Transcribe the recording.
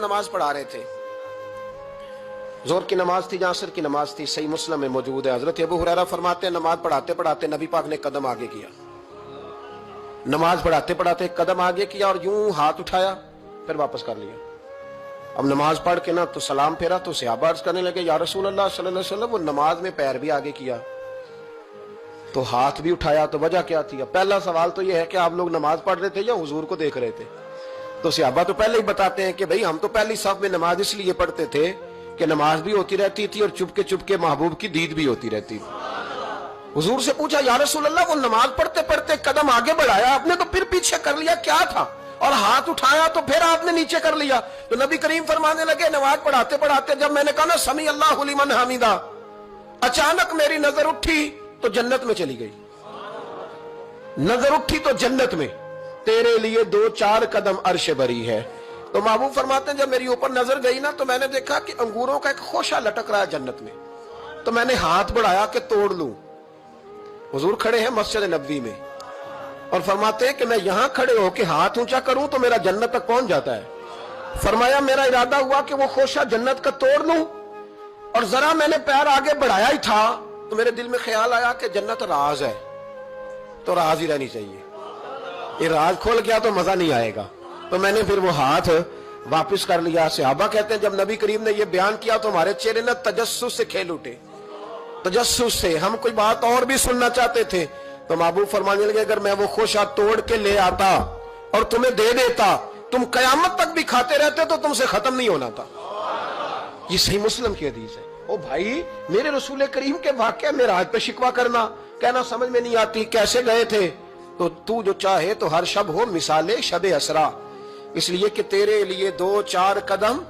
नमाज पढ़ा रहे थे, जोहर की नमाज थी, असर की नमाज थी, सही मुस्लिम में मौजूद है। हजरत अबू हुरैरा फरमाते हैं नमाज पढ़ाते पढ़ाते नबी पाक ने कदम आगे किया, नमाज पढ़ाते पढ़ाते कदम आगे किया और यूं हाथ उठाया फिर वापस कर लिया। अब नमाज पढ़ के ना तो सलाम फेरा तो सहाबा अर्ज करने लगे या रसूल अल्लाह सल्लल्लाहु अलैहि वसल्लम, वो नमाज में पैर भी आगे किया तो हाथ भी उठाया, तो वजह क्या थी? पहला सवाल तो ये है कि आप लोग नमाज पढ़ रहे थे या हुजूर को देख रहे थे? तो सहाबा तो पहले ही बताते हैं कि भाई हम तो पहली साफ में नमाज इसलिए पढ़ते थे कि नमाज भी होती रहती थी और चुपके चुपके महबूब की दीद भी होती रहती थी। हुजूर से पूछा या रसूल अल्लाह, वो नमाज पढ़ते पढ़ते कदम आगे बढ़ाया आपने तो फिर पीछे कर लिया, क्या था? और हाथ उठाया तो फिर आपने नीचे कर लिया। तो नबी करीम फरमाने लगे नमाज पढ़ाते पढ़ाते जब मैंने कहा ना समी अल्लाहु लिमन हमीदा, अचानक मेरी नजर उठी तो जन्नत में चली गई। नजर उठी तो जन्नत में, तेरे लिए 2-4 कदम अर्श भरी है। तो महबूब फरमाते हैं जब मेरी ऊपर नजर गई ना तो मैंने देखा कि अंगूरों का एक खोशा लटक रहा है जन्नत में, तो मैंने हाथ बढ़ाया कि तोड़ लूं। हुजूर खड़े हैं मस्जिद नबवी में और फरमाते हैं कि मैं यहां खड़े होकर हाथ ऊंचा करूं तो मेरा जन्नत तक पहुंच जाता है। फरमाया मेरा इरादा हुआ कि वो खोशा जन्नत का तोड़ लूं और जरा मैंने पैर आगे बढ़ाया ही था तो मेरे दिल में ख्याल आया कि जन्नत राज है तो राज ही रहनी चाहिए, ये राज खोल गया तो मजा नहीं आएगा। तो मैंने फिर वो हाथ वापस कर लिया। सहाबा कहते हैं जब नबी करीम ने ये बयान किया तो हमारे चेहरे ने तजस्सुस से खेल उठे, तजस्सुस से। हम कोई बात और भी सुनना चाहते थे तो महबूब फरमाने लगे अगर मैं वो खोशा तोड़ के ले आता और तुम्हें दे देता तुम कयामत तक भी खाते रहते तो तुमसे खत्म नहीं होना था। ये सही मुस्लिम की हदीस है। ओ भाई, मेरे रसूल करीम के वाक़या में राज पे शिकवा करना, कहना समझ में नहीं आती कैसे गए थे। तो तू जो चाहे तो हर शब हो मिसाले शब असरा, इसलिए कि तेरे लिए 2-4 कदम